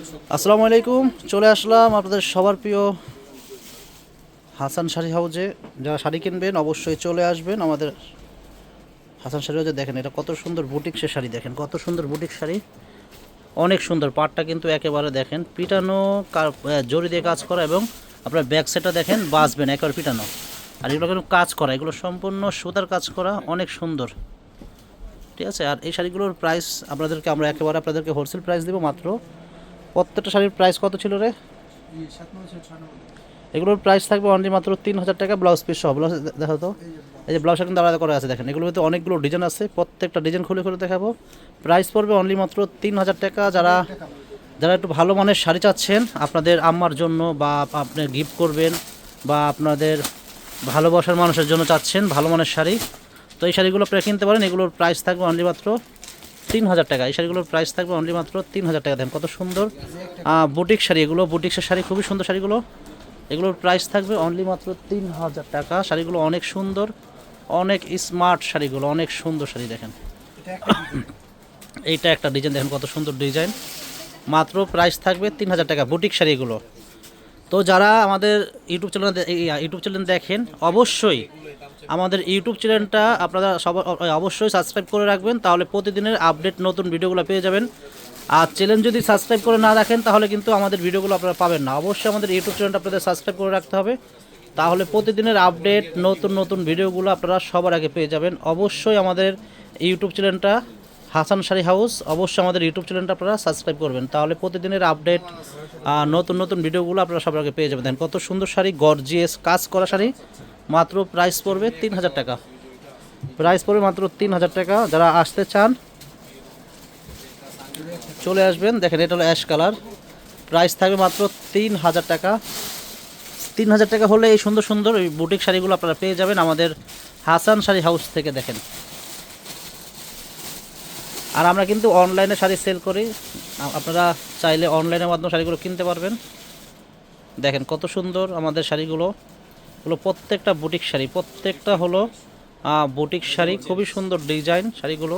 আসসালামু আলাইকুম। চলে আসলাম আপনাদের সবার প্রিয় হাসান শাড়ি হাউজে। যারা শাড়ি কিনবেন অবশ্যই চলে আসবেন আমাদের হাসান শাড়ি হাউজে। দেখেন এটা কত সুন্দর বুটিক্সের শাড়ি, দেখেন কত সুন্দর বুটিক শাড়ি, অনেক সুন্দর। পাটটা কিন্তু একেবারে দেখেন পিটানো, জরি দিয়ে কাজ করা, এবং আপনার ব্যাক সাইডটা দেখেন বাঁচবেন একেবারে পিটানো। আর এগুলো কিন্তু কাজ করা, এগুলো সম্পূর্ণ সুতার কাজ করা, অনেক সুন্দর। ঠিক আছে। আর এই শাড়িগুলোর প্রাইস আমরা আপনাদেরকে হোলসেল প্রাইস দেবো মাত্র। প্রত্যেকটা শাড়ির প্রাইস কত ছিল রে? এগুলোর প্রাইস থাকবে অনলি মাত্র 3,000 টাকা, ব্লাউজ পিস সহ। ব্লাউজ দেখো তো, এই যে ব্লাউজটা কিন্তু আলাদা করা আছে। দেখেন এগুলোর ভিতরে অনেকগুলো ডিজাইন আছে, প্রত্যেকটা ডিজাইন খুলে খুলে দেখাবো। প্রাইস পড়বে অনলি মাত্র 3,000 টাকা। যারা যারা একটু ভালো মানের শাড়ি চাচ্ছেন আপনাদের আম্মার জন্য, বা আপনি গিফট করবেন, বা আপনাদের ভালোবাসার মানুষের জন্য চাচ্ছেন ভালো মানের শাড়ি, তো এই শাড়িগুলো আপনারা কিনতে পারেন। এগুলোর প্রাইস থাকবে অনলি মাত্র 3,000 টাকা। এই শাড়িগুলোর প্রাইস থাকবে অনলি মাত্র 3,000 টাকা। দেখেন কত সুন্দর বুটিক শাড়ি, এগুলো বুটিক্সের শাড়ি, খুবই সুন্দর শাড়িগুলো। এগুলোর প্রাইস থাকবে অনলি মাত্র 3,000 টাকা। শাড়িগুলো অনেক সুন্দর, অনেক স্মার্ট শাড়িগুলো, অনেক সুন্দর শাড়ি। দেখেন এইটা একটা ডিজাইন, দেখেন কত সুন্দর ডিজাইন। মাত্র প্রাইস থাকবে 3,000 টাকা, বুটিক শাড়িগুলো। তো যারা আমাদের ইউটিউব চ্যানেল দেখেন অবশ্যই আমাদের ইউটিউব চ্যানেলটা আপনারা সবাই অবশ্যই সাবস্ক্রাইব করে রাখবেন, তাহলে প্রতিদিনের আপডেট নতুন ভিডিওগুলো পেয়ে যাবেন। আর চ্যানেল যদি সাবস্ক্রাইব করে না রাখেন তাহলে কিন্তু আমাদের ভিডিওগুলো আপনারা পাবেন না। অবশ্যই আমাদের ইউটিউব চ্যানেলটা আপনাদের সাবস্ক্রাইব করে রাখতে হবে, তাহলে প্রতিদিনের আপডেট নতুন নতুন ভিডিওগুলো আপনারা সবার আগে পেয়ে যাবেন। অবশ্যই আমাদের ইউটিউব চ্যানেলটা হাসান শাড়ি হাউস, অবশ্যই আমাদের ইউটিউব চ্যানেলটা আপনারা সাবস্ক্রাইব করবেন, তাহলে প্রতিদিনের আপডেট নতুন নতুন ভিডিওগুলো আপনারা সবার আগে পেয়ে যাবেন। দেখেন কত সুন্দর শাড়ি, গর্জিয়াস কাজ করা শাড়ি। মাত্র প্রাইস পড়বে 3,000 টাকা। প্রাইস পড়বে মাত্র 3,000 টাকা। যারা আসতে চান চলে আসবেন। দেখেন এটা হলো অ্যাশ কালার, প্রাইস থাকবে মাত্র 3,000 টাকা। 3,000 টাকা হলে এই সুন্দর সুন্দর এই বুটিক শাড়িগুলো আপনারা পেয়ে যাবেন আমাদের হাসান শাড়ি হাউস থেকে। দেখেন, আর আমরা কিন্তু অনলাইনে শাড়ি সেল করি, আপনারা চাইলে অনলাইনের মাধ্যমে শাড়িগুলো কিনতে পারবেন। দেখেন কত সুন্দর আমাদের শাড়িগুলো, হলো প্রত্যেকটা বুটিক শাড়ি, প্রত্যেকটা হলো বুটিক শাড়ি, খুবই সুন্দর ডিজাইন শাড়িগুলো।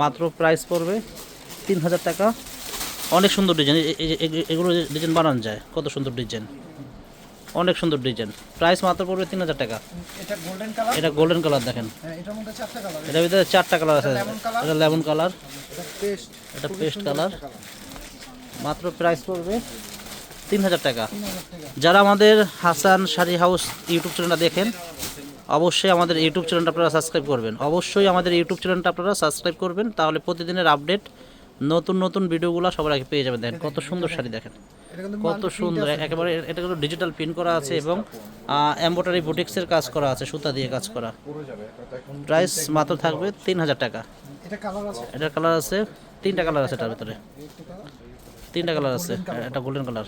মাত্র প্রাইস পড়বে 3,000 টাকা। অনেক সুন্দর ডিজাইন, এগুলো ডিজাইন বানানো যায়, কত সুন্দর ডিজাইন, অনেক সুন্দর ডিজাইন। প্রাইস মাত্র পড়বে 3,000 টাকা। এটা গোল্ডেন কালার, দেখেন এটার ভিতরে 4টা কালার আছে। এটা লেমন কালার, এটা পেস্ট কালার। মাত্র প্রাইস পড়বে 3,000 টাকা। যারা আমাদের হাসান শাড়ি হাউস ইউটিউব চ্যানেলটা দেখেন অবশ্যই আমাদের ইউটিউব চ্যানেলটা আপনারা সাবস্ক্রাইব করবেন। অবশ্যই আমাদের ইউটিউব চ্যানেলটা আপনারা সাবস্ক্রাইব করবেন, তাহলে প্রতিদিনের আপডেট নতুন নতুন ভিডিওগুলো সবার আগে পেয়ে যাবেন। দেখেন কত সুন্দর শাড়ি, দেখেন কত সুন্দর একেবারে। এটা কিন্তু ডিজিটাল প্রিন্ট করা আছে এবং এমব্রয়ডারি বুটিক্সের কাজ করা আছে, সুতা দিয়ে কাজ করা। প্রাইস মাত্র থাকবে 3,000 টাকা। এটার কালার আছে 3টা কালার আছে, এটার ভিতরে 3টা কালার আছে। এটা গোল্ডেন কালার।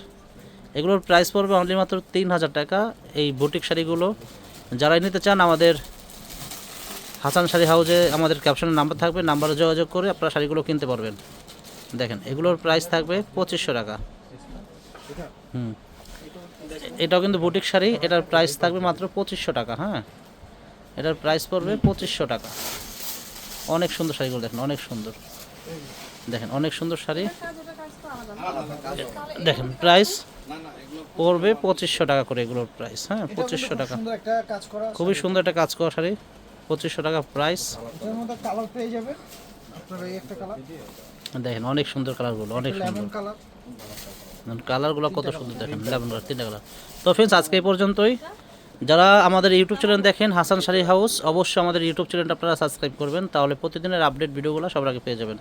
এগুলোর প্রাইস পড়বে অনলি মাত্র 3,000 টাকা। এই বুটিক শাড়িগুলো যারাই নিতে চান আমাদের হাসান শাড়ি হাউজে আমাদের ক্যাপশনের নাম্বার থাকবে, নাম্বারে যোগাযোগ করে আপনারা শাড়িগুলো কিনতে পারবেন। দেখেন এগুলোর প্রাইস থাকবে 2,500 টাকা। এটাও কিন্তু বুটিক শাড়ি, এটার প্রাইস থাকবে মাত্র 2,500 টাকা। হ্যাঁ, এটার প্রাইস পড়বে 2,500 টাকা। অনেক সুন্দর শাড়িগুলো দেখেন, অনেক সুন্দর। দেখেন অনেক সুন্দর শাড়ি। দেখেন প্রাইস পড়বে 2,500 টাকা করে এগুলোর প্রাইস। হ্যাঁ, 2,500 টাকা। খুবই সুন্দর একটা কাজ করা শাড়ি, 2,500 টাকা প্রাইস। দেখেন অনেক সুন্দর কালারগুলো, অনেক সুন্দর কালারগুলো, কত সুন্দর। দেখেন লেমন কালার, 3টা কালার। তো ফ্রেন্ডস আজকে এই পর্যন্তই। যারা আমাদের ইউটিউব চ্যানেল দেখেন হাসান শাড়ি হাউস, অবশ্যই আমাদের ইউটিউব চ্যানেলটা আপনারা সাবস্ক্রাইব করবেন, তাহলে প্রতিদিনের আপডেট ভিডিওগুলো সবার আগে পেয়ে যাবেন।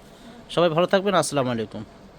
সবাই ভালো থাকবেন। আসসালামু আলাইকুম।